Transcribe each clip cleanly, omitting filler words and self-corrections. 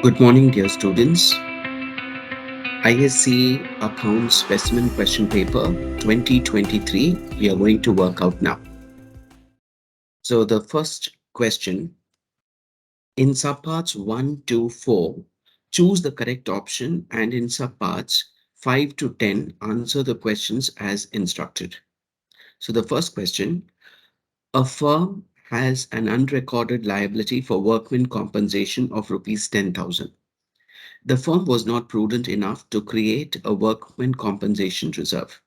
Good morning, dear students. ISC Accounts Specimen Question Paper 2023, we are going to work out now. So the first question, in subparts 1 to 4, choose the correct option, and in subparts 5 to 10, answer the questions as instructed. So the first question, a firm has an unrecorded liability for workmen compensation of rupees 10,000. The firm was not prudent enough to create a workmen compensation reserve.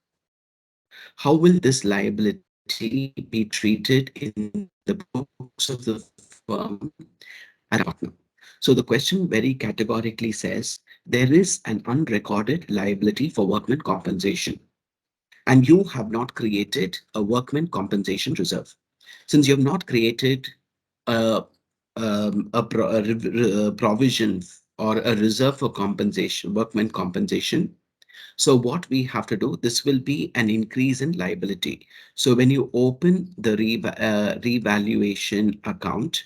How will this liability be treated in the books of the firm as a partner? So the question very categorically says there is an unrecorded liability for workmen compensation, and you have not created a workmen compensation reserve. Since you have not created a, a provision or a reserve for compensation, workmen compensation, so what we have to do, this will be an increase in liability. So when you open the revaluation account,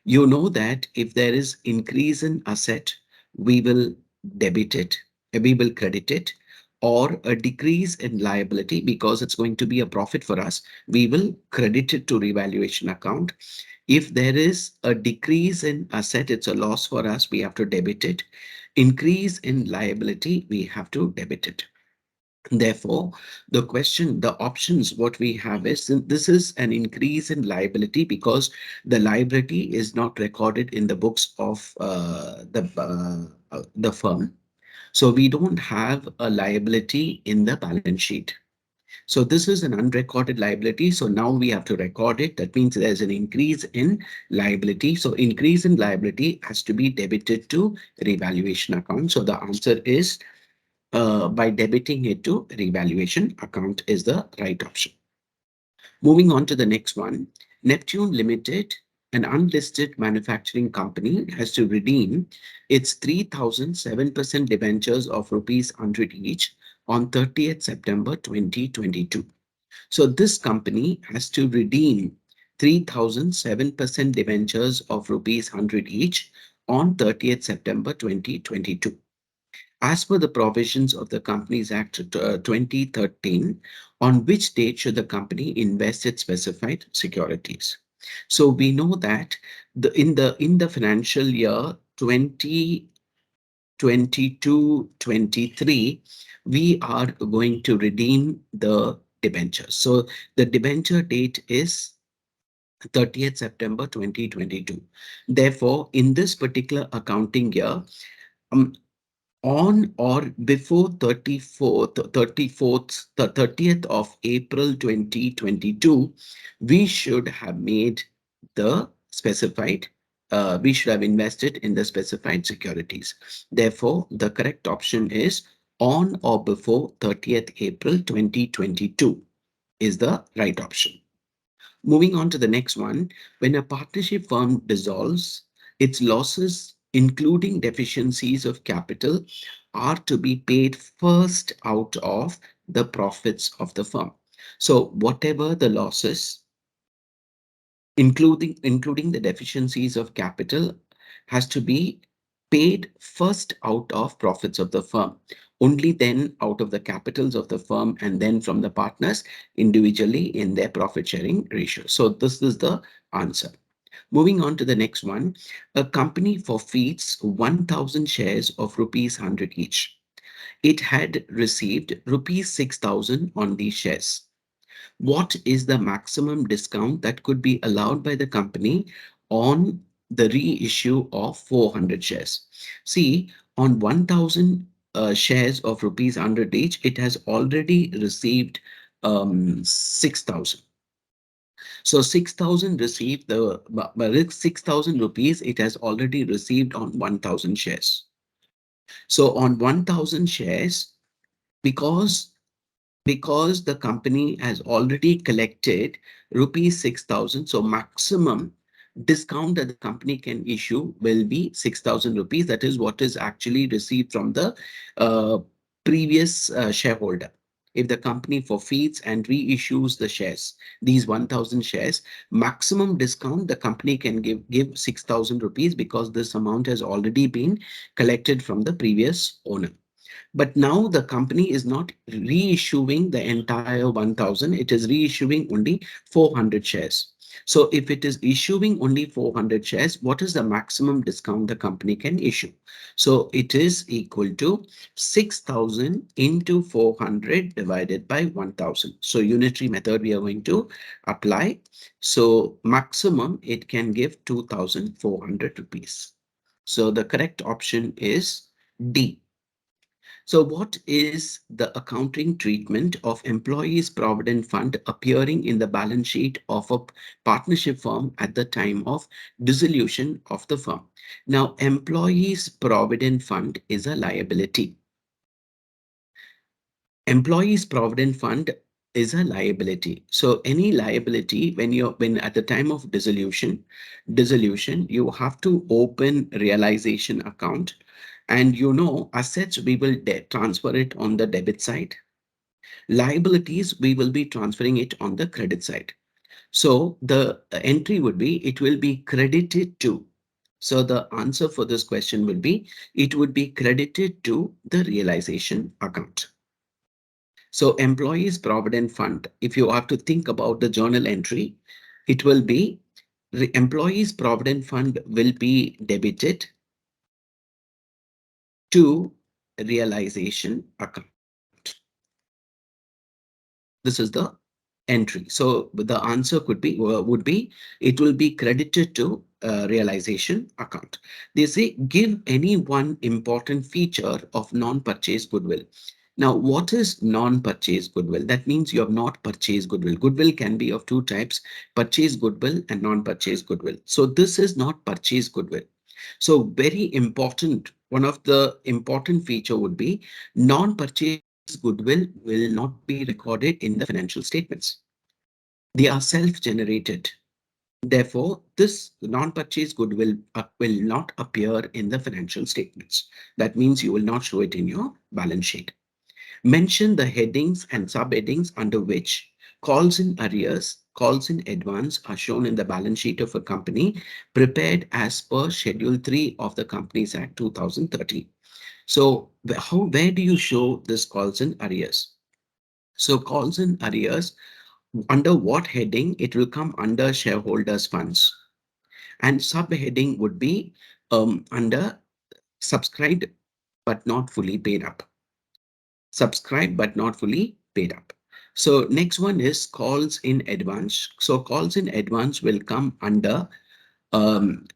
you know that if there is increase in asset, we will debit it, we will credit it, or a decrease in liability because it's going to be a profit for us, we will credit it to revaluation account. If there is a decrease in asset, it's a loss for us, we have to debit it. Increase in liability, we have to debit it. Therefore, the options, what we have is this is an increase in liability because the liability is not recorded in the books of the firm. So we don't have a liability in the balance sheet. So this is an unrecorded liability. So now we have to record it. That means there's an increase in liability. So increase in liability has to be debited to revaluation account. So the answer is by debiting it to revaluation account is the right option. Moving on to the next one, Neptune Limited, an unlisted manufacturing company, has to redeem its 3,007% debentures of rupees 100 each on 30th September 2022. So this company has to redeem 3,007% debentures of rupees 100 each on 30th September 2022. As per the provisions of the Companies Act 2013, on which date should the company invest its specified securities? So we know that in the financial year 2022-23, we are going to redeem the debentures. So the debenture date is 30th September 2022. Therefore, in this particular accounting year, um, on or before 30th of April 2022, we should have made the specified, we should have invested in the specified securities. Therefore, the correct option is on or before 30th April 2022 is the right option. Moving on to the next one, when a partnership firm dissolves, its losses, including deficiencies of capital, are to be paid first out of the profits of the firm. So whatever the losses, including the deficiencies of capital, has to be paid first out of profits of the firm, only then out of the capitals of the firm, and then from the partners individually in their profit sharing ratio. So this is the answer. Moving on to the next one, a company forfeits 1,000 shares of rupees 100 each. It had received rupees 6,000 on these shares. What is the maximum discount that could be allowed by the company on the reissue of 400 shares? See, on 1,000 shares of rupees 100 each, it has already received 6,000. So 6,000 received the 6,000 rupees it has already received on 1,000 shares. So on 1,000 shares, because the company has already collected rupees 6,000, so maximum discount that the company can issue will be 6,000 rupees. That is what is actually received from the uh, previous shareholder. if the company forfeits and reissues the shares, these 1000 shares, maximum discount the company can give 6000 rupees, because this amount has already been collected from the previous owner. But now the company is not reissuing the entire 1000, it is reissuing only 400 shares. So if it is issuing only 400 shares, what is the maximum discount the company can issue? So it is equal to 6000 into 400 divided by 1000. So unitary method we are going to apply. So maximum it can give 2400 rupees. So the correct option is D. So, what is the accounting treatment of employees' provident fund appearing in the balance sheet of a partnership firm at the time of dissolution of the firm? Now, employees' provident fund is a liability. Employees' provident fund is a liability. So, any liability when at the time of dissolution, you have to open realization account, and assets we will transfer it on the debit side, liabilities we will be transferring it on the credit side. So the entry would be, it will be credited to. So the answer for this question will be, it would be credited to the realization account. So employees provident fund, if you have to think about the journal entry, it will be employees provident fund will be debited to realization account. This is the entry. So the answer would be, it will be credited to realization account. They say give any one important feature of non-purchase goodwill. Now, what is non-purchase goodwill? That means you have not purchased goodwill. Goodwill can be of two types: purchase goodwill and non-purchase goodwill. So this is not purchase goodwill. So very important, one of the important feature would be non-purchase goodwill will not be recorded in the financial statements. They are self-generated. Therefore, this non-purchase goodwill will not appear in the financial statements. That means you will not show it in your balance sheet. Mention the headings and subheadings under which calls in arrears, calls in advance are shown in the balance sheet of a company prepared as per Schedule 3 of the Companies Act 2013. So, where do you show this calls in arrears? So, calls in arrears, under what heading? It will come under shareholders' funds. And subheading would be under subscribed but not fully paid up. Subscribed but not fully paid up. So next one is calls in advance. So calls in advance will come under um,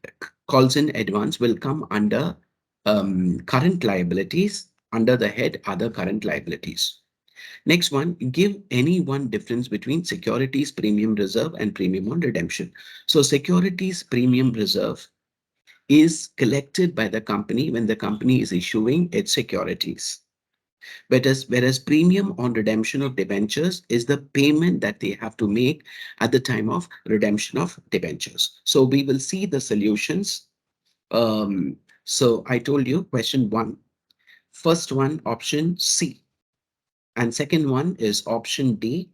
calls in advance will come under current liabilities, under the head other current liabilities. Next one, give any one difference between securities premium reserve and premium on redemption. So securities premium reserve is collected by the company when the company is issuing its securities. Whereas premium on redemption of debentures is the payment that they have to make at the time of redemption of debentures. So we will see the solutions. So I told you question one. First one, option C. And second one is option D.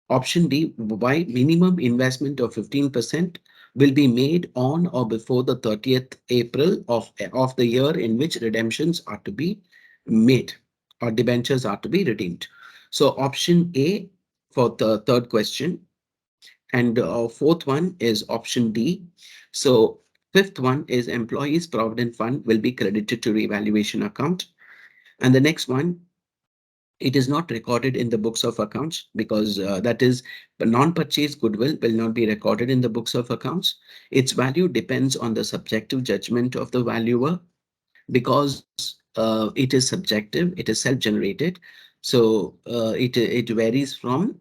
Option D, why minimum investment of 15% will be made on or before the 30th April of the year in which redemptions are to be made or debentures are to be redeemed. So option A for the third question, and fourth one is option D. So fifth one is employees provident fund will be credited to revaluation account. And the next one, it is not recorded in the books of accounts, because that is non-purchase goodwill will not be recorded in the books of accounts. Its value depends on the subjective judgment of the valuer, because it is subjective, it is self-generated. So it varies from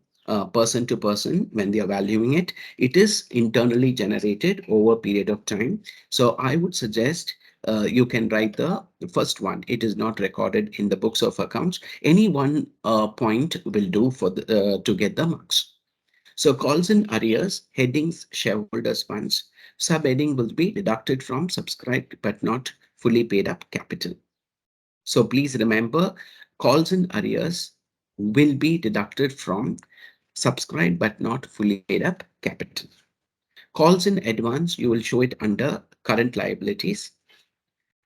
person to person when they are valuing it. It is internally generated over a period of time. So I would suggest you can write the first one. It is not recorded in the books of accounts. Any one point will do for to get the marks. So calls in arrears, headings, shareholders funds. Subheading will be deducted from subscribed but not fully paid up capital. So please remember, calls in arrears will be deducted from subscribed but not fully paid up capital. Calls in advance, you will show it under current liabilities,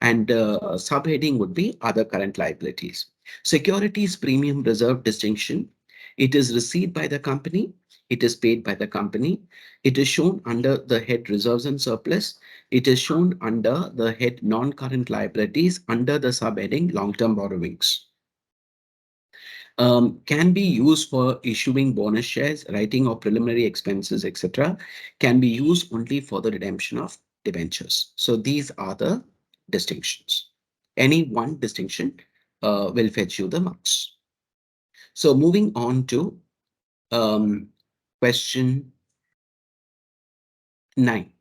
and subheading would be other current liabilities. Securities premium reserve distinction. It is received by the company. It is paid by the company. It is shown under the head reserves and surplus. It is shown under the head non-current liabilities under the subheading long-term borrowings. Can be used for issuing bonus shares, writing of preliminary expenses, etc. Can be used only for the redemption of debentures. So these are the distinctions. Any one distinction will fetch you the marks. So moving on to question 9.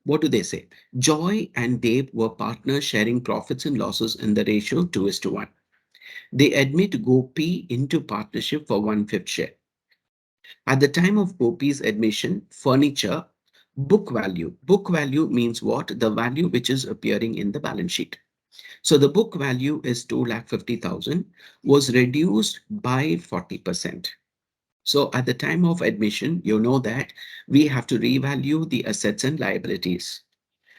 What do they say? Joy and Dave were partners sharing profits and losses in the ratio 2:1. They admit Gopi into partnership for 1/5 share. At the time of Gopi's admission, furniture book value means what? The value which is appearing in the balance sheet. So the book value is 2,50,000 was reduced by 40%. So at the time of admission, you know that we have to revalue the assets and liabilities.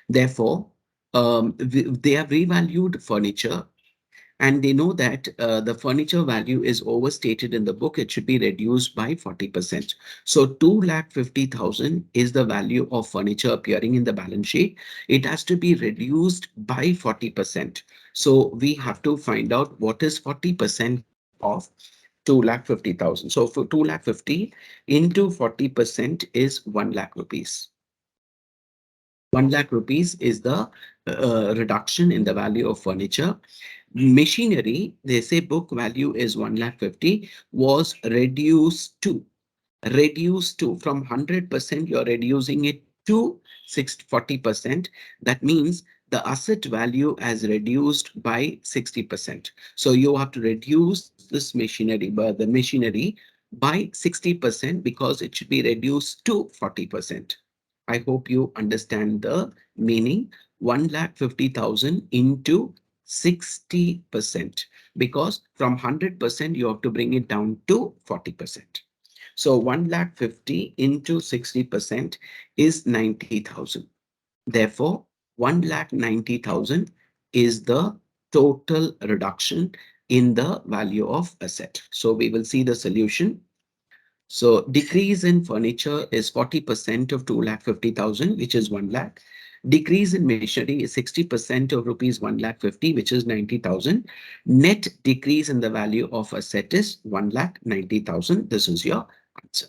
Therefore, they have revalued furniture, and they know that the furniture value is overstated in the book. It should be reduced by 40%. So 2,50,000 is the value of furniture appearing in the balance sheet. It has to be reduced by 40%. So we have to find out what is 40% of 2,50,000. So for 2,50,000 into 40% is 1 lakh rupees. 1 lakh rupees is the reduction in the value of furniture. Machinery, they say book value is 1,50,000 was reduced to from 100%, you're reducing it to 40%. That means the asset value has reduced by 60%. So you have to reduce this machinery, the machinery by 60% because it should be reduced to 40%. I hope you understand the meaning. 1,50,000 into 60%, because from 100% you have to bring it down to 40%. So 1,50,000 into 60% is 90,000. Therefore, 1,90,000 is the total reduction in the value of asset. So we will see the solution. So decrease in furniture is 40% of 2,50,000, which is 1 lakh. Decrease in machinery is 60% of rupees 1,50,000, which is 90,000. Net decrease in the value of asset is 1,90,000. This is your answer.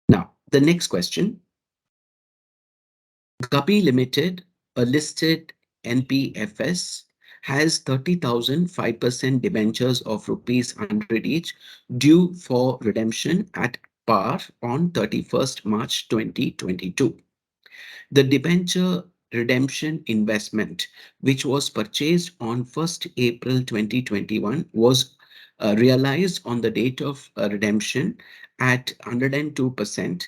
Now, the next question. Guppy Limited, a listed NPFS, has 30,000 5% debentures of rupees 100 each due for redemption at par on 31st March 2022. The debenture redemption investment, which was purchased on 1st April 2021, was realized on the date of redemption at 102%,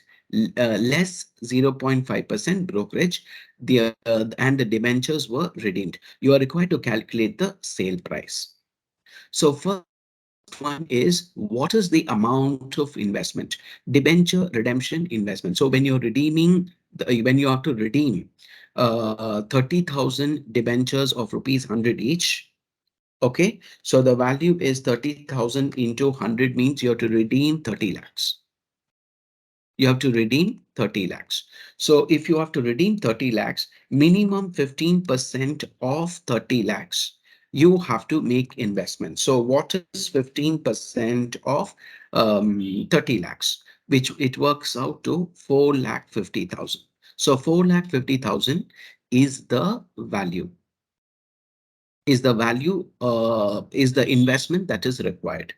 less 0.5% brokerage, and the debentures were redeemed. You are required to calculate the sale price. So first one is, what is the amount of investment? Debenture redemption investment. So when you're redeeming, when you have to redeem 30,000 debentures of rupees 100 each. Okay, so the value is 30,000 into 100 means you have to redeem 30 lakhs. You have to redeem 30 lakhs. So if you have to redeem 30 lakhs, minimum 15% of 30 lakhs, you have to make investment. So what is 15% of 30 lakhs, which it works out to 4,50,000. So 4,50,000 is the value, is the investment that is required.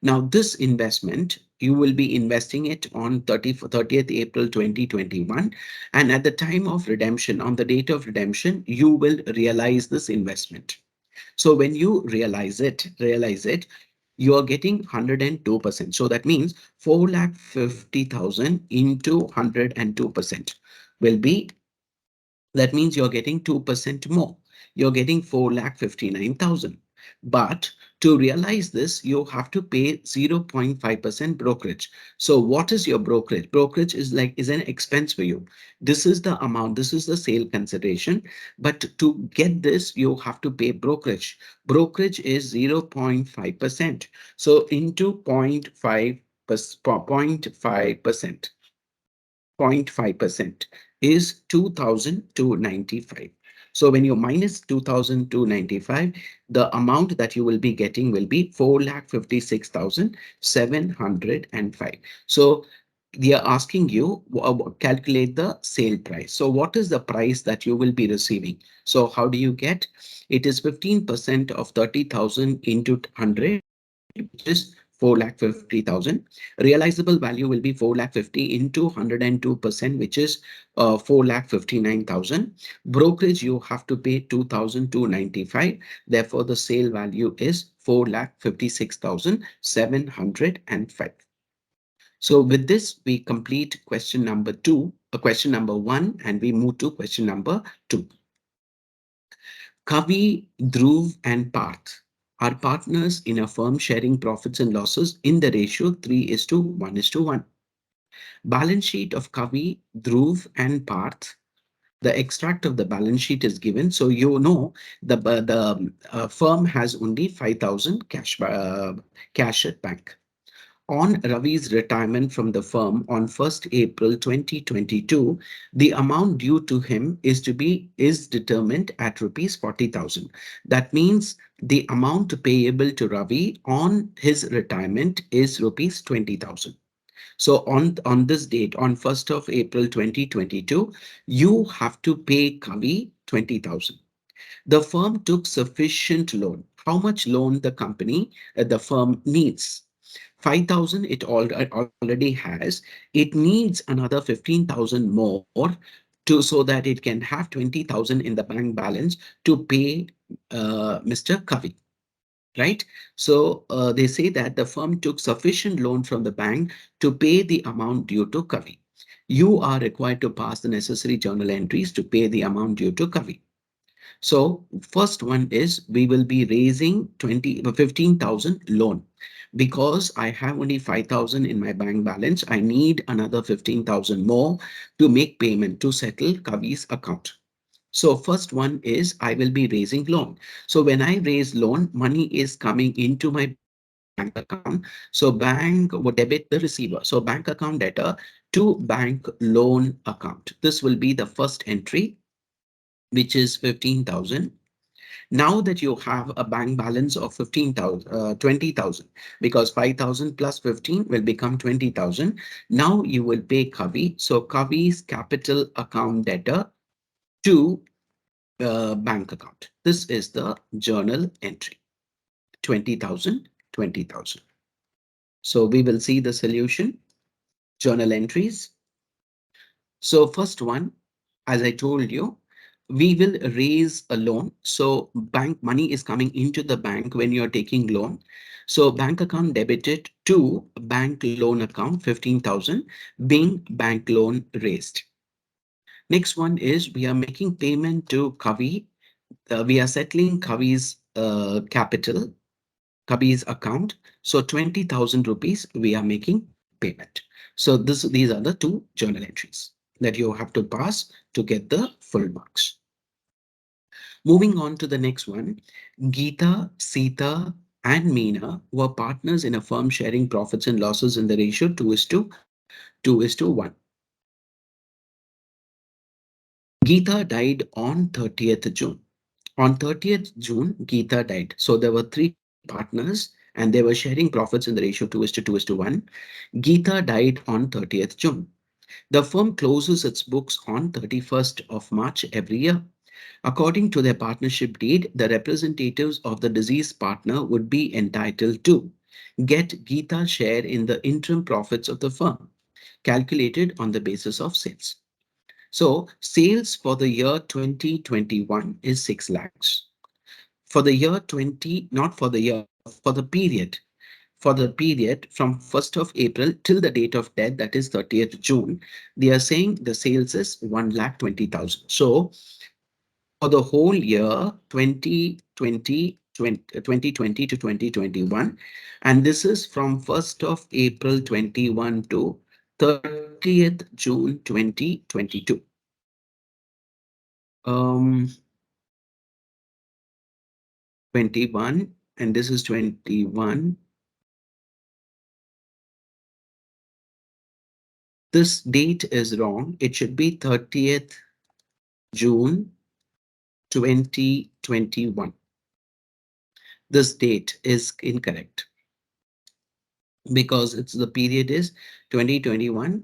Now, this investment, you will be investing it on 30th April 2021. And at the time of redemption, on the date of redemption, you will realize this investment. So when you realize it, you are getting 102%. So that means 4,50,000 into 102% will be, that means you're getting 2% more. You're getting 4,59,000. But to realize this, you have to pay 0.5% brokerage. So what is your brokerage? Brokerage is an expense for you. This is the amount, this is the sale consideration. But to get this, you have to pay brokerage. Brokerage is 0.5%. So into 0.5%. 0.5% is 2,295. So when you minus 2,295, the amount that you will be getting will be 4,56,705. So they are asking you calculate the sale price. So what is the price that you will be receiving? So how do you get? It is 15% of 30,000 into 100, which is 4,50,000. Realizable value will be 4,50,000 into 102%, which is 4,59,000. Brokerage, you have to pay 2,295. Therefore, the sale value is 4,56,705. So with this, we complete question number two, question number one, and we move to question number two. Kavi, Dhruv, and Parth are partners in a firm sharing profits and losses in the ratio 3:1:1. Balance sheet of Kavi, Dhruv, and Parth. The extract of the balance sheet is given. So you know the firm has only 5,000 cash at bank. On Ravi's retirement from the firm on 1st April 2022, the amount due to him is determined at rupees 40,000. That means the amount payable to Ravi on his retirement is rupees 20,000. So on this date, on 1st of April 2022, you have to pay Kavi 20,000. The firm took sufficient loan. How much loan the firm needs? 5,000 it already has. It needs another 15,000 more so that it can have 20,000 in the bank balance to pay Mr. Kavi. Right? So they say that the firm took sufficient loan from the bank to pay the amount due to Kavi. You are required to pass the necessary journal entries to pay the amount due to Kavi. So first one is we will be raising 15,000 loan because I have only 5,000 in my bank balance. I need another 15,000 more to make payment to settle Kavi's account. So first one is I will be raising loan. So when I raise loan, money is coming into my bank account. So bank would debit the receiver. So bank account debtor to bank loan account. This will be the first entry, which is 15,000. Now that you have a bank balance of 20,000, because 5,000 plus 15 will become 20,000. Now you will pay Kavi. So Kavi's capital account debtor to bank account. This is the journal entry. 20,000, 20,000. So we will see the solution. Journal entries. So first one, as I told you, we will raise a loan. So bank money is coming into the bank when you're taking loan. So bank account debited to bank loan account 15,000 being bank loan raised. Next one is we are making payment to Kavi. We are settling Kavi's capital, Kavi's account. So 20,000 rupees we are making payment. So these are the two journal entries that you have to pass to get the full marks. Moving on to the next one, Geeta, Sita, and Meena were partners in a firm sharing profits and losses in the ratio 2:1. Geeta died on 30th June. On 30th June, Geeta died. So there were three partners and they were sharing profits in the ratio 2:1. Geeta died on 30th June. The firm closes its books on 31st of March every year. According to their partnership deed, the representatives of the deceased partner would be entitled to get Geeta's share in the interim profits of the firm, calculated on the basis of sales. So, sales for the year 2021 is 6 lakhs. For the year 20, not for the year, for the period from 1st of April till the date of death, that is 30th June, they are saying the sales is 1,20,000. So for the whole year 2022, 2020 to 2021. And this is from 1st of April 21 to 30th June 2022. Um, 21, and this is 21. This date is wrong. It should be 30th June 2021. This date is incorrect because it's the period is 2021.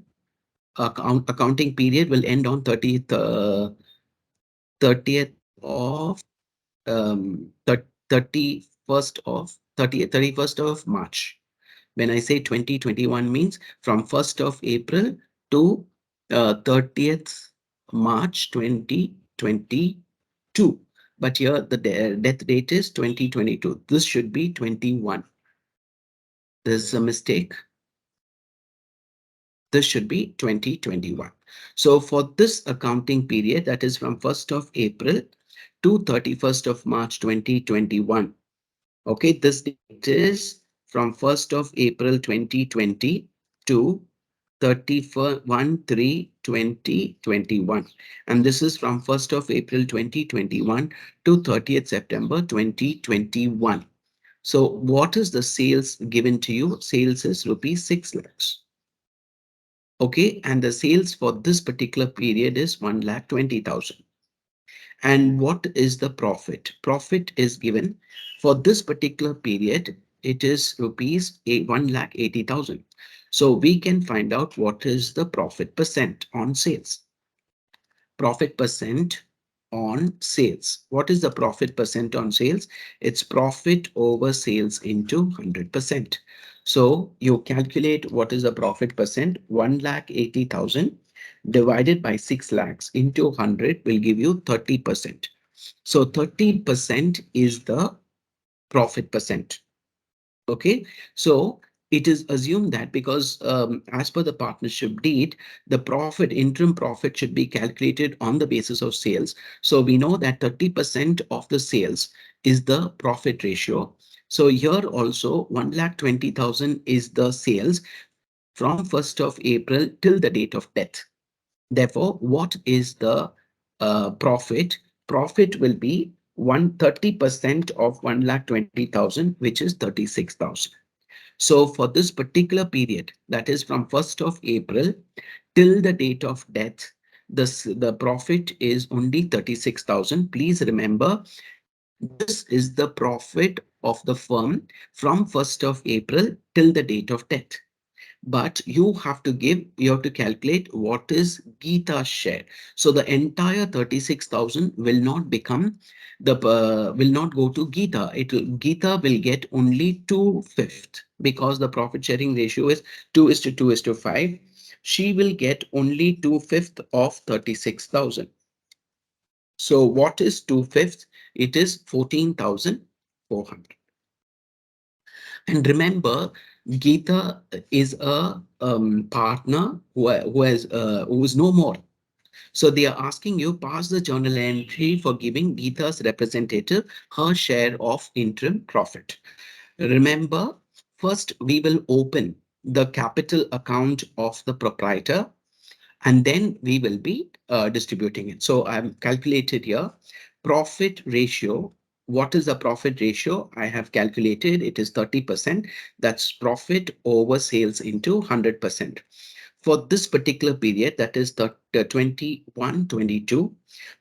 Accounting period will end on 30th of 31st of 31st of March. When I say 2021 means from 1st of April to 30th March 2022. But here the death date is 2022. This should be 21. There's a mistake. This should be 2021. So for this accounting period, that is from 1st of April to 31st of March 2021. Okay, this date is from 1st of April 2020 to 31/3/2021. And this is from 1st of April 2021 to 30th September 2021. So what is the sales given to you? Sales is rupees 6 lakhs. Okay, and the sales for this particular period is 1,20,000. And what is the profit? Profit is given for this particular period. It is rupees 1,80,000. So we can find out what is the profit percent on sales. Profit percent on sales. What is the profit percent on sales? It's profit over sales into 100%. So you calculate what is the profit percent. 1,80,000 divided by 6 lakhs into 100 will give you 30%. So 30% is the profit percent. Okay, so it is assumed that because as per the partnership deed, the profit, interim profit should be calculated on the basis of sales. So we know that 30% of the sales is the profit ratio. So here also 1,20,000 is the sales from 1st of April till the date of death. Therefore, what is the profit? Profit will be 130% of 1,20,000, which is 36,000. So for this particular period, that is from 1st of April till the date of death, the profit is only 36,000. Please remember, this is the profit of the firm from 1st of April till the date of death. But you have to calculate what is Gita's share. So the entire 36,000 will not become will not go to Gita. Gita will get only 2/5 because the profit sharing ratio is 2:2:5. She will get only 2/5 of 36,000. So what is 2/5? It is 14,400. And remember, Geeta is a partner who is no more. So they are asking you pass the journal entry for giving Geeta's representative her share of interim profit. Remember, first we will open the capital account of the proprietor and then we will be distributing it. So I've calculated here profit ratio. What is the profit ratio? I have calculated it is 30%. That's profit over sales into 100%. For this particular period, that is the 21-22,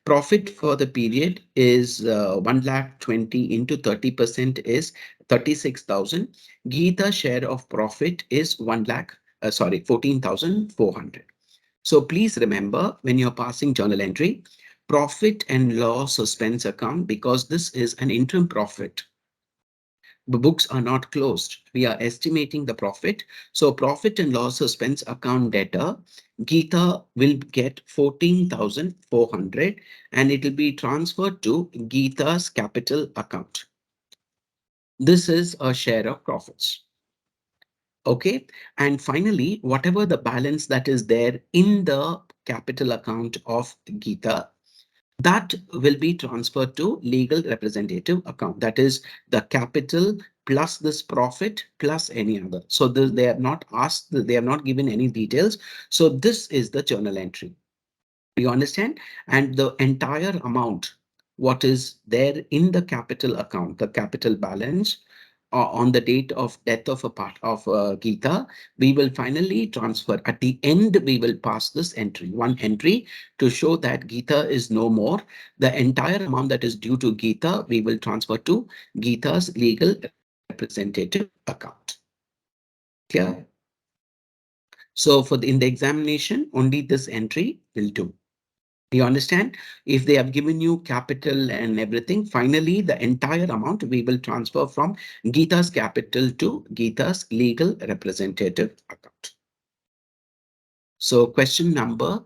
profit for the period is 1,20,000 into 30% is 36,000. Geeta share of profit is 14,400. So please remember when you're passing journal entry, profit and loss suspense account, because this is an interim profit. The books are not closed. We are estimating the profit. So profit and loss suspense account debtor, Geeta will get 14,400 and it will be transferred to Geeta's capital account. This is a share of profits. Okay, and finally, whatever the balance that is there in the capital account of Geeta, that will be transferred to legal representative account. That is the capital plus this profit plus any other. So they have not asked, they have not given any details. So this is the journal entry. You understand? And the entire amount, what is there in the capital account, the capital balance, on the date of death of a part of Geeta, we will finally transfer. At the end, we will pass this entry, one entry to show that Geeta is no more. The entire amount that is due to Geeta, we will transfer to Geeta's legal representative account. Clear? So in the examination, only this entry will do. You understand? If they have given you capital and everything, finally the entire amount we will transfer from Geeta's capital to Geeta's legal representative account. So question number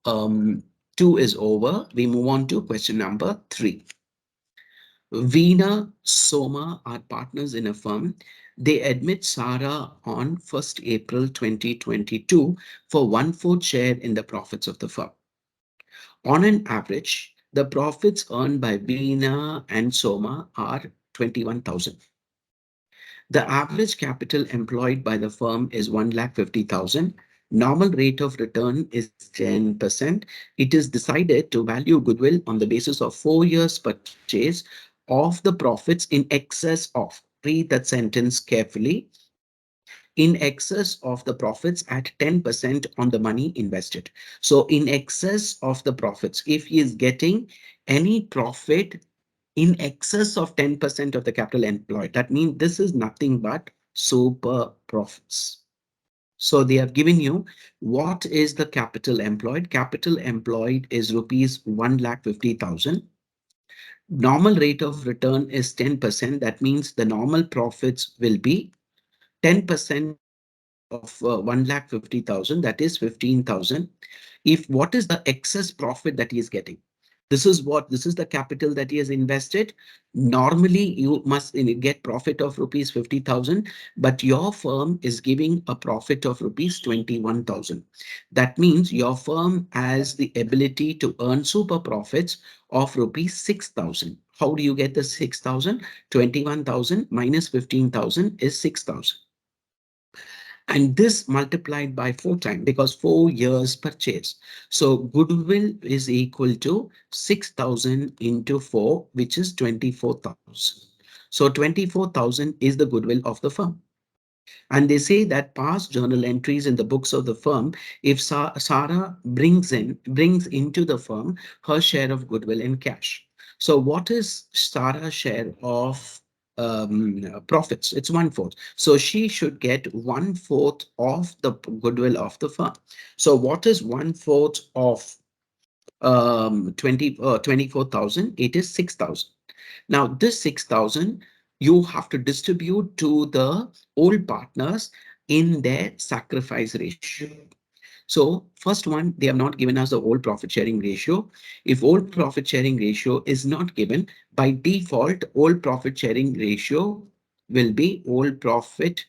um, 2 is over. We move on to question number 3. Veena, Soma are partners in a firm. They admit Sarah on 1st April 2022 for 1/4 share in the profits of the firm. On an average, the profits earned by Veena and Soma are 21,000. The average capital employed by the firm is 1,50,000. Normal rate of return is 10%. It is decided to value goodwill on the basis of 4 years purchase of the profits in excess of, read that sentence carefully, in excess of the profits at 10% on the money invested. So in excess of the profits, if he is getting any profit in excess of 10% of the capital employed, that means this is nothing but super profits. So they have given you what is the capital employed. Capital employed is rupees 1,50,000. Normal rate of return is 10%. That means the normal profits will be 10% of 1,50,000, that is 15,000. If what is the excess profit that he is getting? This is the capital that he has invested. Normally, you must get profit of rupees 50,000, but your firm is giving a profit of rupees 21,000. That means your firm has the ability to earn super profits of rupees 6,000. How do you get the 6,000? 21,000 minus 15,000 is 6,000. And this multiplied by 4 times because 4 years purchase. So goodwill is equal to 6,000 into 4, which is 24,000. So 24,000 is the goodwill of the firm. And they say that past journal entries in the books of the firm, if Sarah brings into the firm her share of goodwill in cash. So what is Sarah's share of profits? It's 1/4. So she should get 1/4 of the goodwill of the firm. So what is 1/4 of 24,000? It is 6,000. Now, this 6,000 you have to distribute to the old partners in their sacrifice ratio. So first one, they have not given us the old profit sharing ratio. If old profit sharing ratio is not given, by default, old profit sharing ratio will be old profit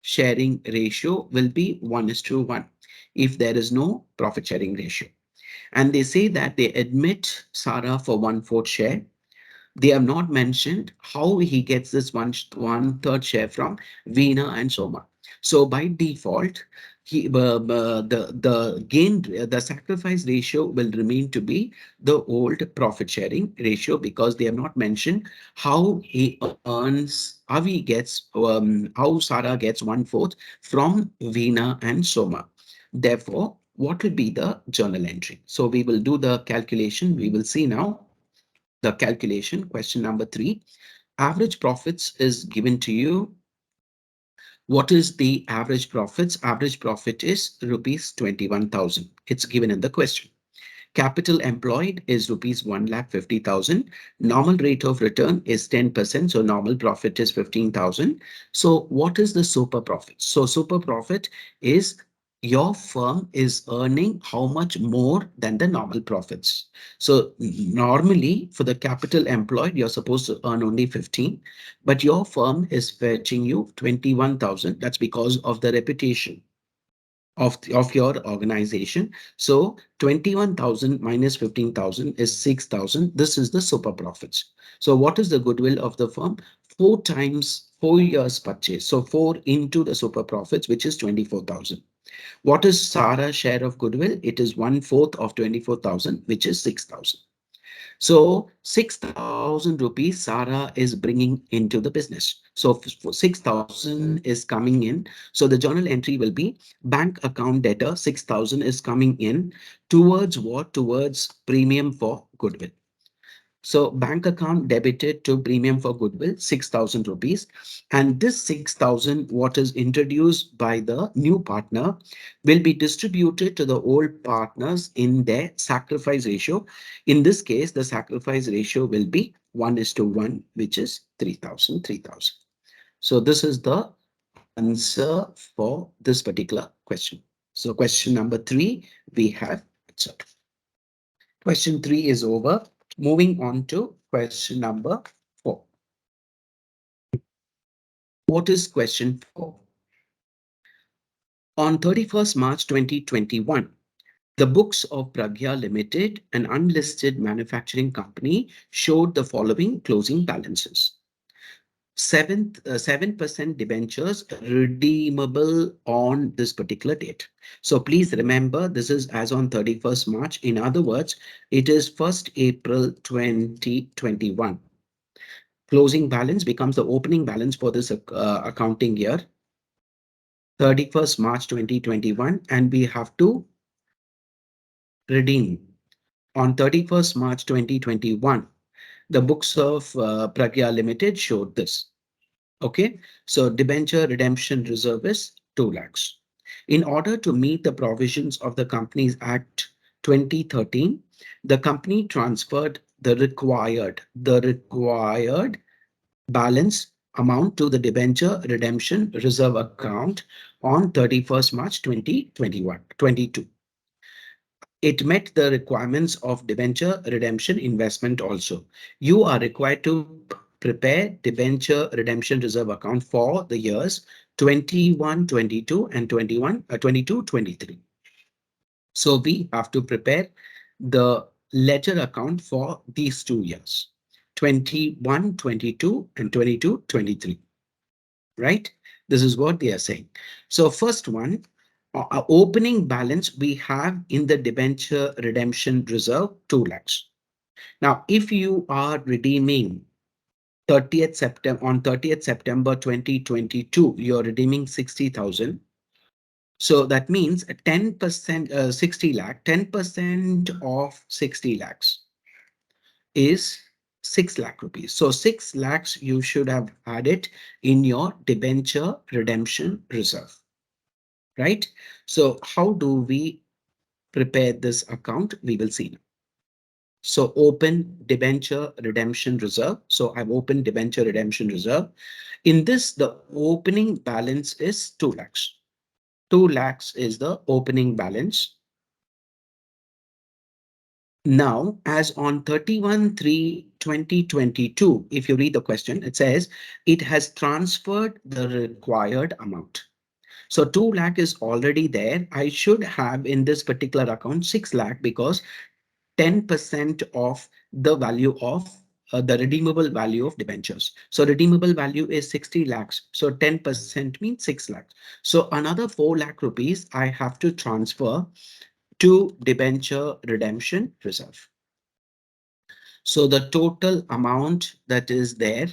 sharing ratio will be 1:1 if there is no profit sharing ratio. And they say that they admit Sarah for 1/4 share. They have not mentioned how he gets this 1/3 share from Veena and Soma. So by default, the gain, the sacrifice ratio will remain to be the old profit sharing ratio because they have not mentioned how he earns, how he gets, how Sarah gets 1/4 from Veena and Soma. Therefore, what will be the journal entry? So we will do the calculation. We will see now the calculation. Question number 3. Average profits is given to you. What is the average profits? Average profit is rupees 21,000. It's given in the question. Capital employed is rupees 1,50,000. Normal rate of return is 10%. So normal profit is 15,000. So what is the super profit? So super profit is your firm is earning how much more than the normal profits. So normally for the capital employed, you're supposed to earn only 15, but your firm is fetching you 21,000. That's because of the reputation. of your organization. So 21,000 minus 15,000 is 6,000. This is the super profits. So what is the goodwill of the firm? 4 years purchase. So 4 into the super profits, which is 24,000. What is Sarah's share of goodwill? It is one fourth of 24,000, which is 6,000. So 6,000 rupees Sarah is bringing into the business. So 6,000 is coming in. So the journal entry will be bank account debtor 6,000 is coming in towards what? Towards premium for goodwill. So bank account debited to premium for goodwill 6,000 rupees. And this 6,000, what is introduced by the new partner, will be distributed to the old partners in their sacrifice ratio. In this case, the sacrifice ratio will be 1:1, which is 3,000, 3,000. So this is the answer for this particular question. So question number three, we have answered. Question three is over. Moving on to question number four. What is question four? On 31st March 2021, the books of Pragya Limited, an unlisted manufacturing company, showed the following closing balances. 7% debentures redeemable on this particular date. So please remember, this is as on 31st March. In other words, it is 1st April 2021. Closing balance becomes the opening balance for this accounting year, 31st March 2021, and we have to redeem on 31st March 2021. The books of Pragya Limited showed this. Okay, so debenture redemption reserve is 2 lakhs. In order to meet the provisions of the Companies Act 2013, the company transferred the required balance amount to the debenture redemption reserve account on 31st March 2021 22. It met the requirements of debenture redemption investment also. You are required to prepare debenture redemption reserve account for the years 21 22 and 22 23. So we have to prepare the ledger account for these 2 years, 21 22 and 22 23. Right? This is what they are saying. So first one, opening balance we have in the debenture redemption reserve 2 lakhs. Now, if you are redeeming 30th September on 30th September 2022, you're redeeming 60,000. So that means 10%, 60 lakh, 10% of 60 lakhs is 6 lakh rupees. So 6 lakhs you should have had it in your debenture redemption reserve, right? So how do we prepare this account? We will see now. So open debenture redemption reserve. So I've opened debenture redemption reserve. In this, the opening balance is 2 lakhs. 2 lakhs is the opening balance. Now, as on 31/3/2022, if you read the question, it says it has transferred the required amount. So 2 lakh is already there. I should have in this particular account 6 lakh because 10% of the value of the redeemable value of debentures. So redeemable value is 60 lakhs. So 10% means 6 lakhs. So another 4 lakh rupees I have to transfer to debenture redemption reserve. So the total amount that is there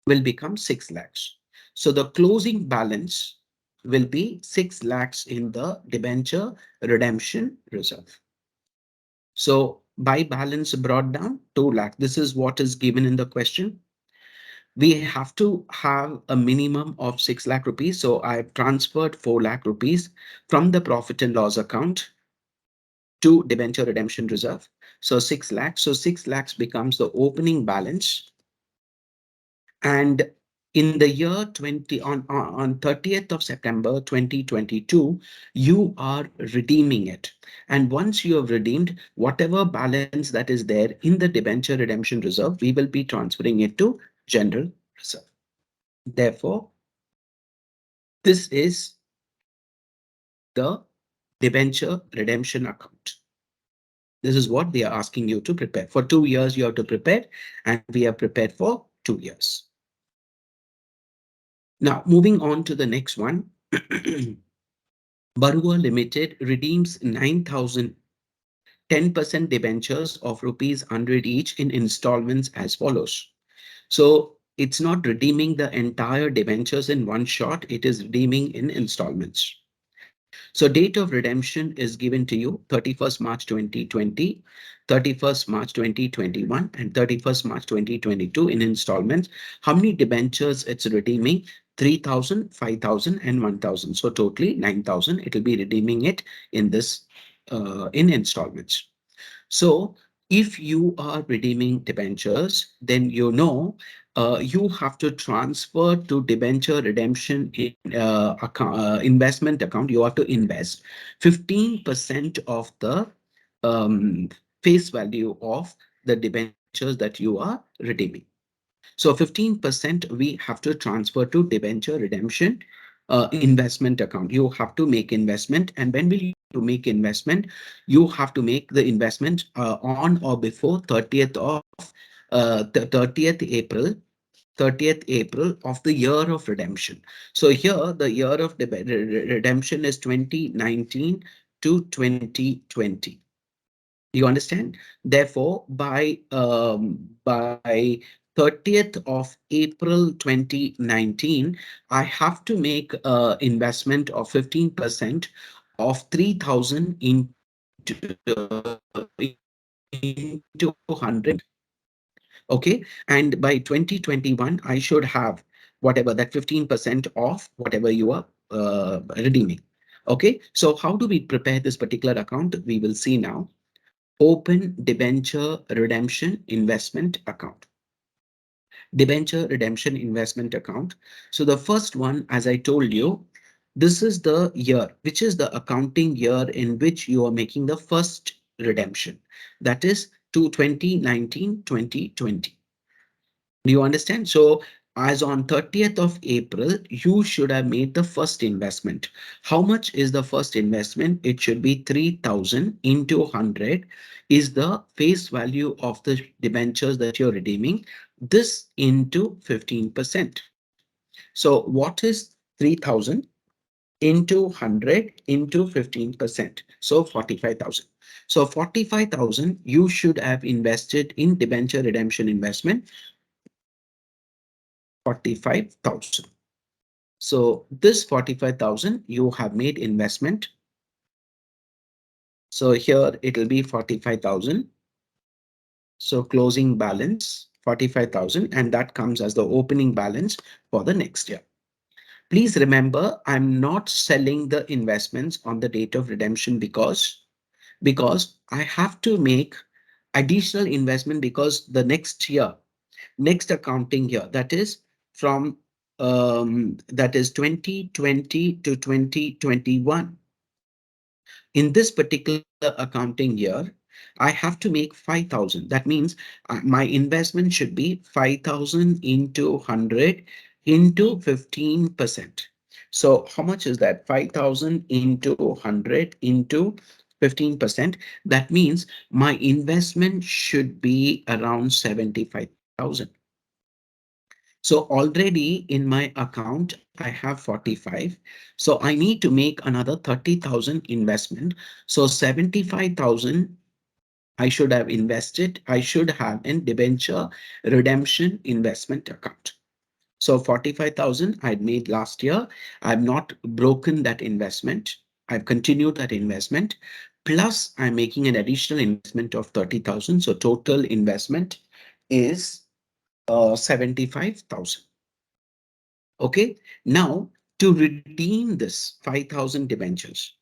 will become 6 lakhs. So the closing balance will be 6 lakhs in the debenture redemption reserve. So by balance brought down 2 lakh. This is what is given in the question. We have to have a minimum of 6 lakh rupees. So I've transferred 4 lakh rupees from the profit and loss account to debenture redemption reserve. So 6 lakhs. So 6 lakhs becomes the opening balance. And in the year 20 on 30th of September 2022, you are redeeming it. And once you have redeemed whatever balance that is there in the debenture redemption reserve, we will be transferring it to general reserve. Therefore, this is the debenture redemption account. This is what they are asking you to prepare. For 2 years, you have to prepare, and we are prepared for 2 years. Now, moving on to the next one. Barua Limited redeems 9,000 10% debentures of rupees 100 each in installments as follows. So it's not redeeming the entire debentures in one shot, it is redeeming in installments. So date of redemption is given to you 31st March 2020, 31st March 2021, and 31st March 2022 in installments. How many debentures it's redeeming? 3,000, 5,000, and 1,000. So totally 9,000. It will be redeeming it in this in installments. So if you are redeeming debentures, then you have to transfer to debenture redemption in investment account. You have to invest 15% of the um, face value of the debentures that you are redeeming. So 15% we have to transfer to debenture redemption investment account. You have to make investment, and when will you make investment? You have to make the investment on or before 30th of the 30th April of the year of redemption. So here the year of redemption is 2019 to 2020. You understand? Therefore, by 30th of April 2019, I have to make investment of 15% of 3,000 into 100. Okay. And by 2021, I should have whatever that 15% of whatever you are redeeming. Okay. So how do we prepare this particular account? We will see now. Open debenture redemption investment account. Debenture redemption investment account. So the first one, as I told you, this is the year, which is the accounting year in which you are making the first redemption. That is to 2019, 2020. Do you understand? So as on 30th of April, you should have made the first investment. How much is the first investment? It should be 3,000 into 100 is the face value of the debentures that you're redeeming. This into 15%. So what is 3,000 into 100 into 15%? So 45,000. So 45,000 you should have invested in debenture redemption investment, 45,000. So this 45,000 you have made investment. So here it will be 45,000. So closing balance 45,000, and that comes as the opening balance for the next year. Please remember, I'm not selling the investments on the date of redemption because I have to make additional investment because the next year, next accounting year, that is from that is 2020 to 2021. In this particular accounting year, I have to make 5,000. That means my investment should be 5,000 into 100 into 15%. So how much is that? 5,000 into 100 into 15%. That means my investment should be around 75,000. So already in my account, I have 45. So I need to make another 30,000 investment. So 75,000 I should have invested. I should have in debenture redemption investment account. So 45,000 I made last year. I've not broken that investment. I've continued that investment. Plus I'm making an additional investment of 30,000. So total investment is 75,000. Okay. Now to redeem this 5,000 debentures,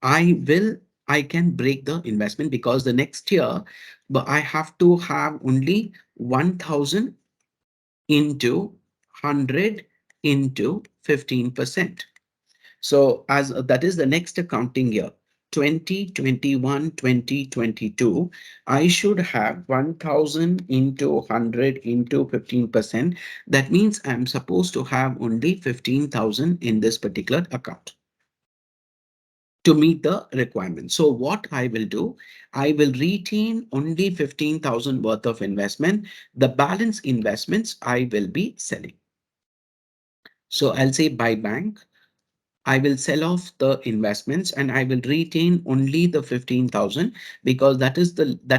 I will, I can break the investment because the next year, but I have to have only 1,000 into 100 into 15%. So as that is the next accounting year, 2021, 2022, I should have 1000 into 100 into 15%. That means I'm supposed to have only 15,000 in this particular account to meet the requirement. So what I will do, I will retain only 15,000 worth of investment. The balance investments I will be selling. So I'll say buy bank. I will sell off the investments and I will retain only the 15,000 because that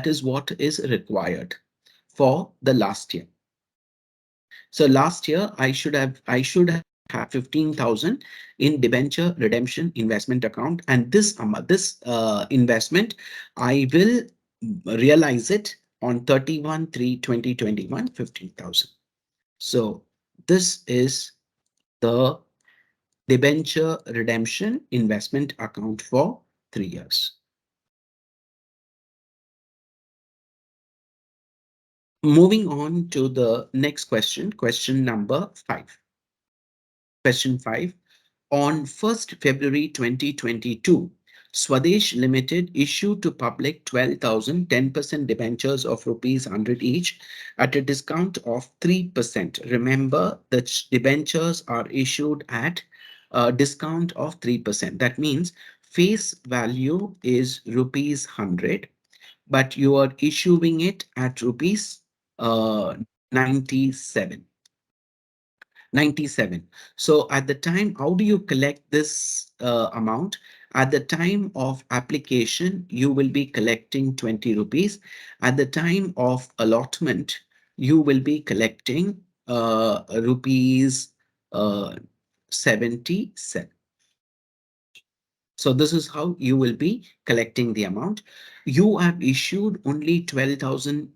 is what is required for the last year. So last year I should have 15,000 in debenture redemption investment account, and this investment I will realize it on 31/3/2021 15,000. So this is the debenture redemption investment account for 3 years. Moving on to the next question, question number 5. Question 5. On 1st February 2022, Swadesh Limited issued to public 12,000 10% debentures of rupees 100 each at a discount of 3%. Remember that debentures are issued at a discount of 3%. That means face value is rupees 100, but you are issuing it at rupees 97. 97. So at the time, how do you collect this amount? At the time of application, you will be collecting 20 rupees. At the time of allotment, you will be collecting rupees 77. So this is how you will be collecting the amount. You have issued only 12,000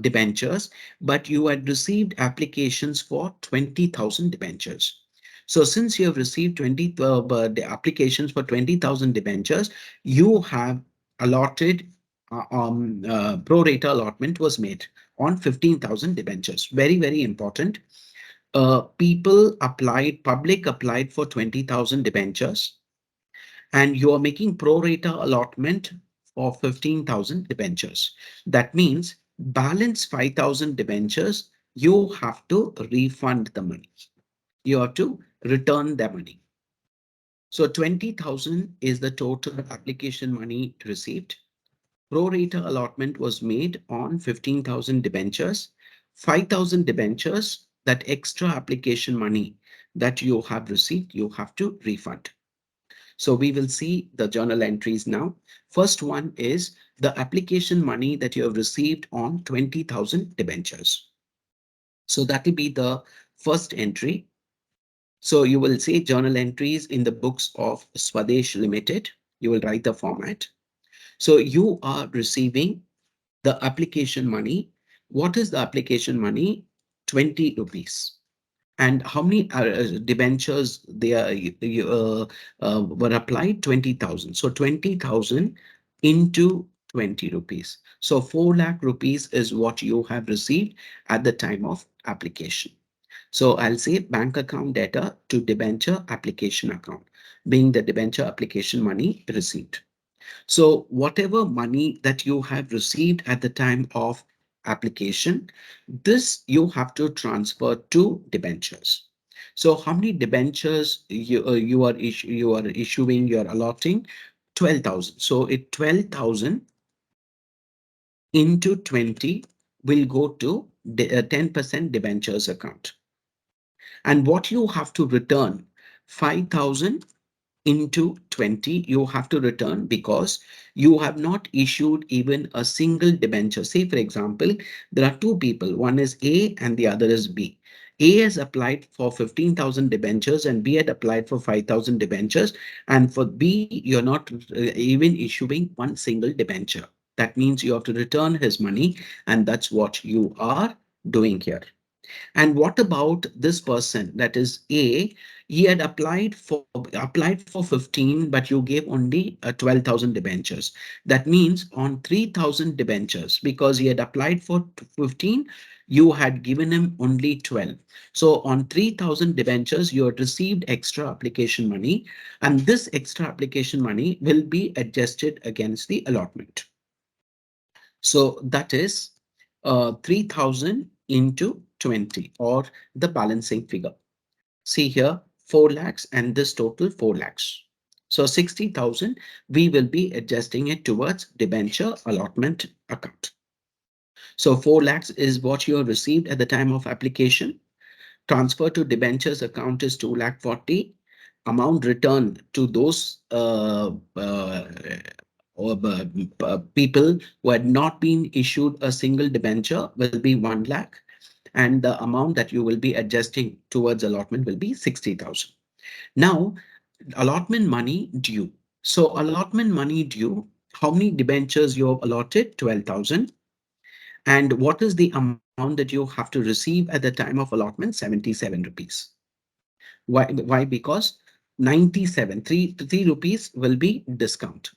debentures, but you had received applications for 20,000 debentures. So since you have received the applications for 20,000 debentures, you have allotted pro rata allotment was made on 15,000 debentures. Very, very important. Public applied for 20,000 debentures, and you are making pro rata allotment for 15,000 debentures. That means balance 5,000 debentures, you have to refund the money. You have to return the money. So 20,000 is the total application money received. Pro rata allotment was made on 15,000 debentures. 5,000 debentures, that extra application money that you have received, you have to refund. So we will see the journal entries now. First one is the application money that you have received on 20,000 debentures. So that will be the first entry. So you will see journal entries in the books of Swadesh Limited. You will write the format. So you are receiving the application money. What is the application money? 20 rupees. And how many debentures were applied? 20,000. So 20,000 into 20 rupees. So 4 lakh rupees is what you have received at the time of application. So I'll say bank account data to debenture application account, being the debenture application money received. So whatever money that you have received at the time of application, this you have to transfer to debentures. So how many debentures you are issuing, you are allotting? 12,000. So it 12,000 into 20 will go to 10% debentures account. And what you have to return, 5,000 into 20 you have to return because you have not issued even a single debenture. Say for example, there are two people, one is A and the other is B. A has applied for 15,000 debentures and B had applied for 5,000 debentures, and for B you're not even issuing one single debenture. That means you have to return his money, and that's what you are doing here. And what about this person, that is A? He had applied for 15, but you gave only 12,000 debentures. That means on 3,000 debentures, because he had applied for 15, You had given him only 12. So on 3,000 debentures, you had received extra application money, and this extra application money will be adjusted against the allotment. So that is 3,000 into 20, or the balancing figure. See here, 4 lakhs and this total 4 lakhs. So 60,000, we will be adjusting it towards debenture allotment account. So 4 lakhs is what you have received at the time of application. Transfer to debentures account is 2 lakh 40. Amount returned to those people who had not been issued a single debenture will be 1 lakh. And the amount that you will be adjusting towards allotment will be 60,000. Now, allotment money due. So allotment money due, how many debentures you have allotted? 12,000. And what is the amount that you have to receive at the time of allotment? 77 rupees. Why? Because 97, 3 rupees will be discount.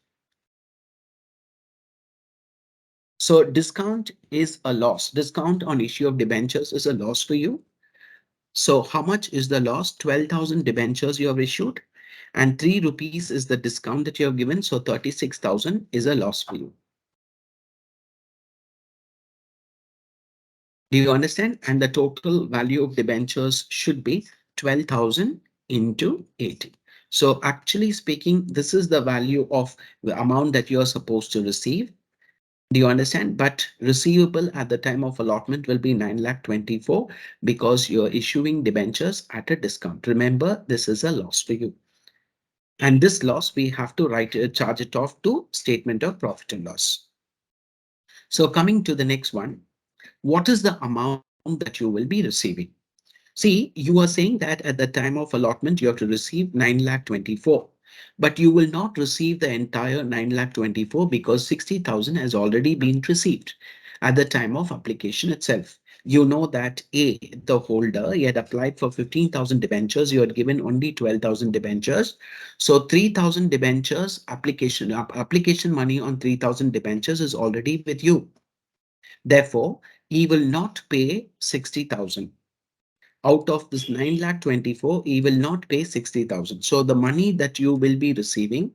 So discount is a loss. Discount on issue of debentures is a loss for you. So how much is the loss? 12,000 debentures you have issued, and 3 rupees is the discount that you have given. So 36,000 is a loss for you. Do you understand? And the total value of debentures should be 12,000 into 80. So actually speaking, this is the value of the amount that you are supposed to receive. Do you understand? But receivable at the time of allotment will be 9 lakh 24, because you're issuing debentures at a discount. Remember, this is a loss for you. And this loss, we have to charge it off to statement of profit and loss. So coming to the next one, what is the amount that you will be receiving? See, you are saying that at the time of allotment, you have to receive 9 lakh 24, but you will not receive the entire 9 lakh 24 because 60,000 has already been received at the time of application itself. You know that A, the holder, he had applied for 15,000 debentures, you had given only 12,000 debentures. So 3,000 debentures application money on 3,000 debentures is already with you. Therefore, he will not pay 60,000. Out of this 9 lakh 24, he will not pay 60,000. So the money that you will be receiving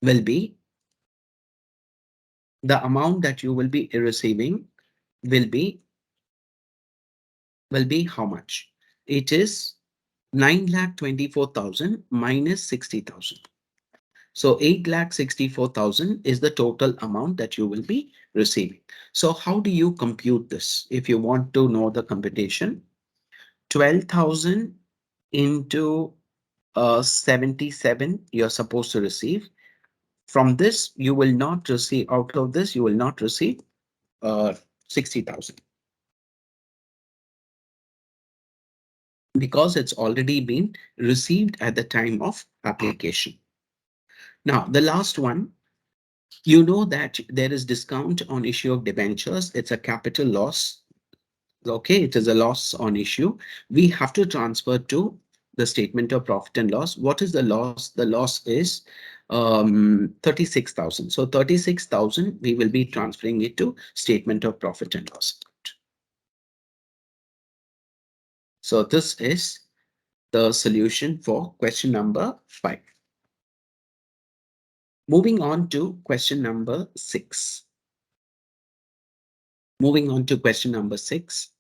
will be, the amount that you will be receiving will be how much? It is 9 lakh 24,000 minus 60,000. So 8 lakh 64,000 is the total amount that you will be receiving. So how do you compute this? If you want to know the computation, 12,000 into 77 you're supposed to receive. From this, you will not receive, out of this, you will not receive 60,000, because it's already been received at the time of application. Now, the last one, you know that there is discount on issue of debentures. It's a capital loss. Okay, it is a loss on issue. We have to transfer to the statement of profit and loss. What is the loss? The loss is 36,000. So 36,000, we will be transferring it to statement of profit and loss. So this is the solution for question number 5. Moving on to question number 6. Moving on to question number 6.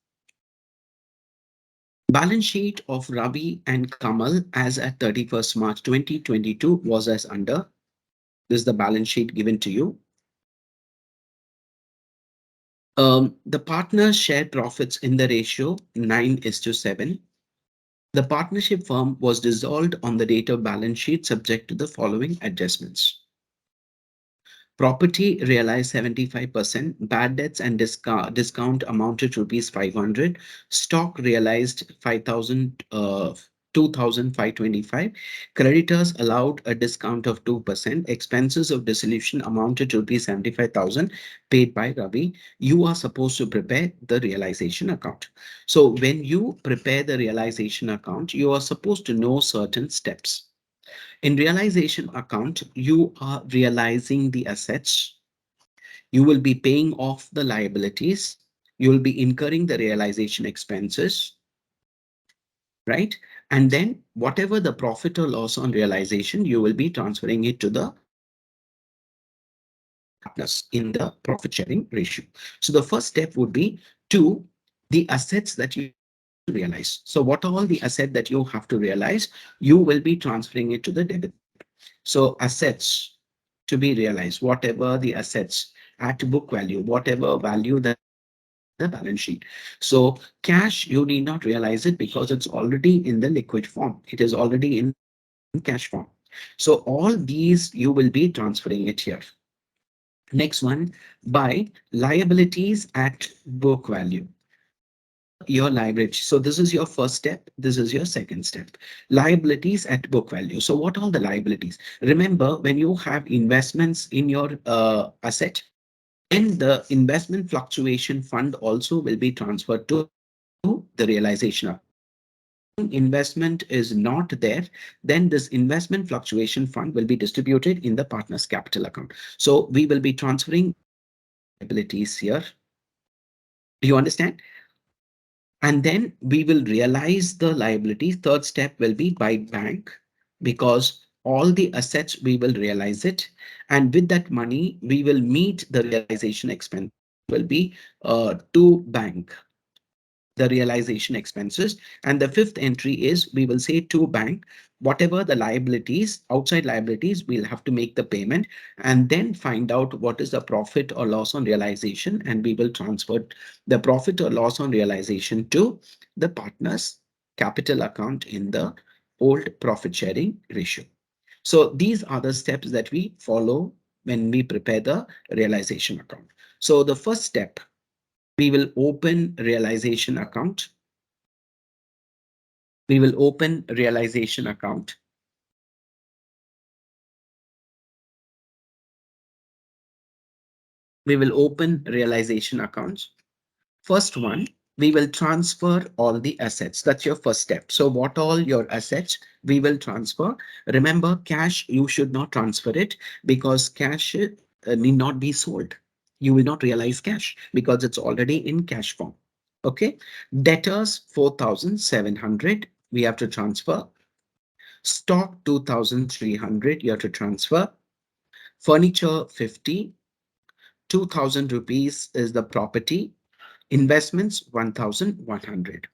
Balance sheet of Ravi and Kamal as at 31st March 2022 was as under. This is the balance sheet given to you. The partners shared profits in the ratio 9:7. The partnership firm was dissolved on the date of balance sheet subject to the following adjustments. Property realized 75%, bad debts and discount amounted to rupees 500, stock realized 5,000, 2,525, creditors allowed a discount of 2%, expenses of dissolution amounted to rupees 75,000 paid by Ravi. You are supposed to prepare the realization account. So when you prepare the realization account, you are supposed to know certain steps. In realization account, you are realizing the assets. You will be paying off the liabilities. You will be incurring the realization expenses, right? And then whatever the profit or loss on realization, you will be transferring it to the partners in the profit sharing ratio. So the first step would be to the assets that you have to realize. So what are all the asset that you have to realize? You will be transferring it to the debit. So assets to be realized, whatever the assets at book value, whatever value that you have in the balance sheet. So cash, you need not realize it because it's already in the liquid form. It is already in cash form. So all these you will be transferring it here. Next one, by liabilities at book value. Whatever your liability. So this is your first step. This is your second step. Liabilities at book value. So what are the liabilities? Remember, when you have investments in your asset, then the investment fluctuation fund also will be transferred to the realization account. Supposing investment is not there, then this investment fluctuation fund will be distributed in the partner's capital account. So we will be transferring all the liabilities here. Do you understand? And then we will realize the liabilities. Third step will be by bank, because all the assets we will realize it. And with that money, we will meet the realization expenses, which will be to bank the realization expenses. And the fifth entry is we will say to bank, whatever the liabilities, outside liabilities, we'll have to make the payment and then find out what is the profit or loss on realization. And we will transfer the profit or loss on realization to the partner's capital account in the old profit sharing ratio. So these are the steps that we follow when we prepare the realization account. So the first step, we will open realization account. We will open realization account. We will open realization accounts. First one, we will transfer all the assets. That's your first step. So what all your assets we will transfer. Remember, cash, you should not transfer it because cash need not be sold. You will not realize cash because it's already in cash form. Okay. Debtors 4,700 we have to transfer. Stock 2,300 you have to transfer. Furniture 50. 2,000 rupees is the property. Investments 1,100.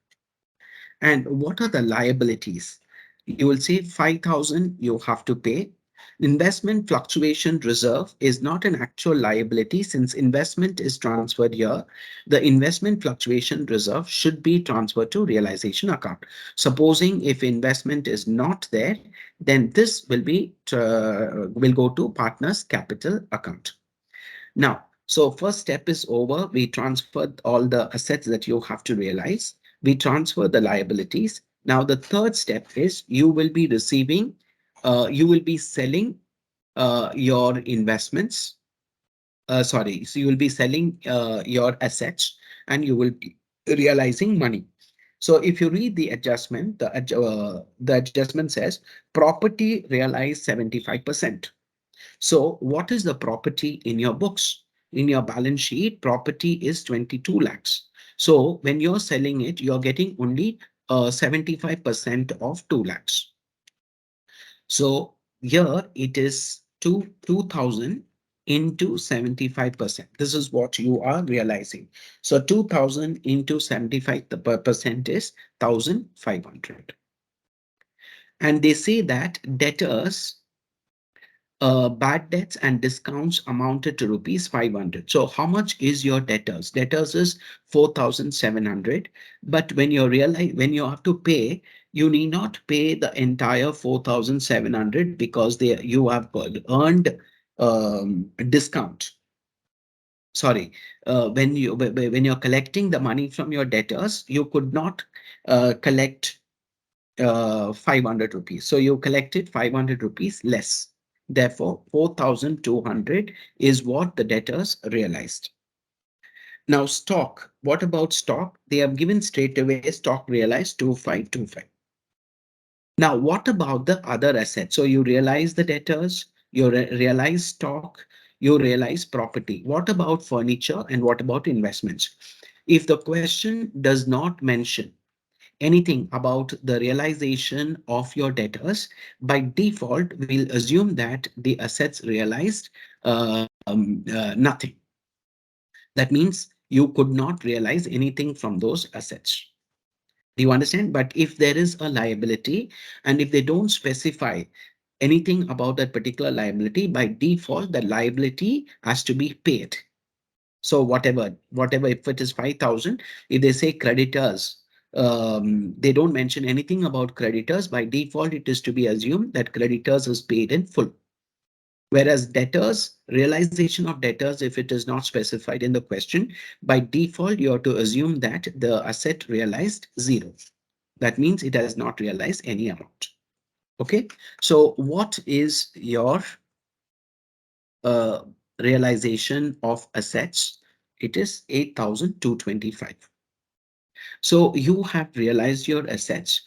And what are the liabilities? You will say 5,000 you have to pay. Investment fluctuation reserve is not an actual liability since investment is transferred here. The investment fluctuation reserve should be transferred to realization account. Supposing if investment is not there, then this will go to partner's capital account. Now, so first step is over. We transferred all the assets that you have to realize. We transfer the liabilities. Now, the third step is you will be selling your investments. Sorry, so you will be selling your assets and you will be realizing money. So if you read the adjustment, the adjustment says property realized 75%. So what is the property in your books? In your balance sheet, property is 22 lakhs. So when you're selling it, you're getting only 75% of 2 lakhs. So here it is 2,000 into 75%. This is what you are realizing. So 2,000 into 75% is 1,500. And they say that debtors bad debts and discounts amounted to rupees 500. So how much is your debtors? Debtors is 4,700. But when you have to pay, you need not pay the entire 4,700 because you have earned discount. Sorry, when you're collecting the money from your debtors, you could not collect 500 rupees. So you collected 500 rupees less. Therefore, 4,200 is what the debtors realized. Now, stock. What about stock? They have given straight away stock realized 2,525. Now, what about the other assets? So you realize the debtors, you realize stock, you realize property. What about furniture and what about investments? If the question does not mention anything about the realization of your debtors, by default, we'll assume that the assets realized nothing. That means you could not realize anything from those assets. Do you understand? But if there is a liability and if they don't specify anything about that particular liability, by default, the liability has to be paid. So whatever, if it is 5,000, if they say creditors, they don't mention anything about creditors, by default, it is to be assumed that creditors is paid in full. Whereas debtors, realization of debtors, if it is not specified in the question, by default, you have to assume that the asset realized zero. That means it has not realized any amount. Okay. So what is your uh, realization of assets? It is 8,225. So you have realized your assets.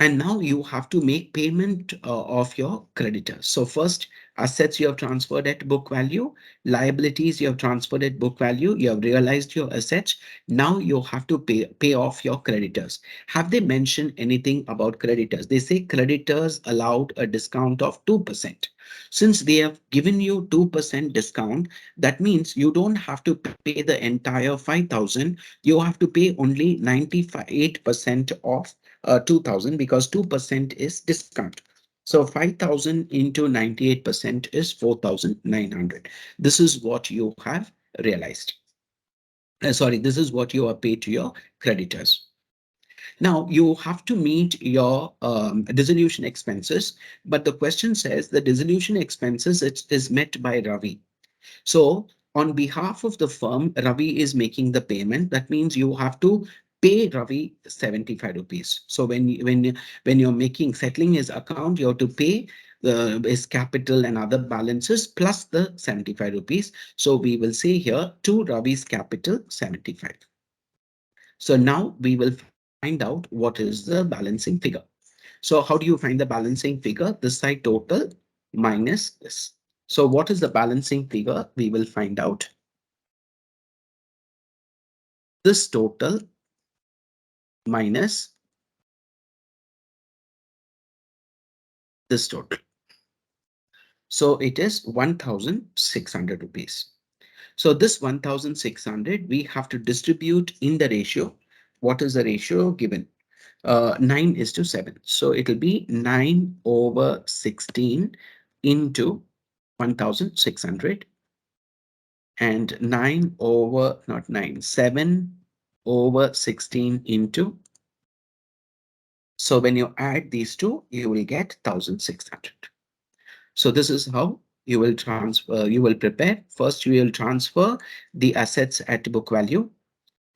And now you have to make payment of your creditors. So first, assets you have transferred at book value, liabilities you have transferred at book value, you have realized your assets. Now you have to pay off your creditors. Have they mentioned anything about creditors? They say creditors allowed a discount of 2%. Since they have given you 2% discount, that means you don't have to pay the entire 5,000. You have to pay only 98% of 2,000 because 2% is discount. So 5,000 into 98% is 4,900. This is what you have realized. Sorry, this is what you are paid to your creditors. Now you have to meet your dissolution expenses, but the question says the dissolution expenses is met by Ravi. So on behalf of the firm, Ravi is making the payment. That means you have to pay Ravi 75 rupees. So when you're making settling his account, you have to pay his capital and other balances plus the 75 rupees. So we will say here to Ravi's capital 75. So now we will find out what is the balancing figure. So how do you find the balancing figure? This side total minus this. So what is the balancing figure? We will find out this total minus this total. So it is 1,600 rupees. So this 1,600 we have to distribute in the ratio. What is the ratio given? 9:7. So it will be 9 over 16 into 1,600 and 9 over, not 9, 7 over 16 into. So when you add these two, you will get 1,600. So this is how you will transfer, you will prepare. First, you will transfer the assets at book value,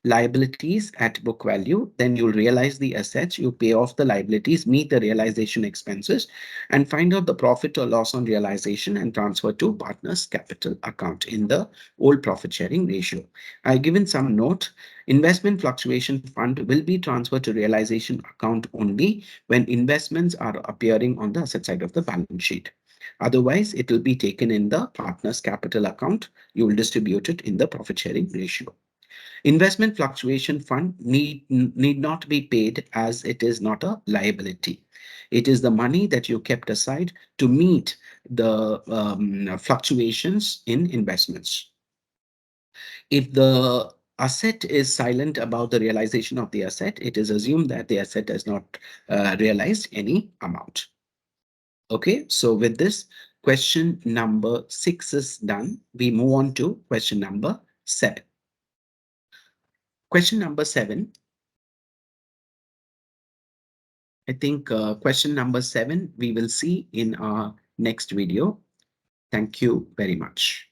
liabilities at book value, then you'll realize the assets, you pay off the liabilities, meet the realization expenses, and find out the profit or loss on realization and transfer to partners capital account in the old profit sharing ratio. I've given some note. Investment fluctuation fund will be transferred to realization account only when investments are appearing on the asset side of the balance sheet. Otherwise, it will be taken in the partners capital account. You will distribute it in the profit sharing ratio. Investment fluctuation fund need not be paid as it is not a liability. It is the money that you kept aside to meet the fluctuations in investments. If the asset is silent about the realization of the asset, it is assumed that the asset has not realized any amount. Okay, so with this, question number 6 is done. We move on to question number 7. Question number 7. I think question number 7 we will see in our next video. Thank you very much.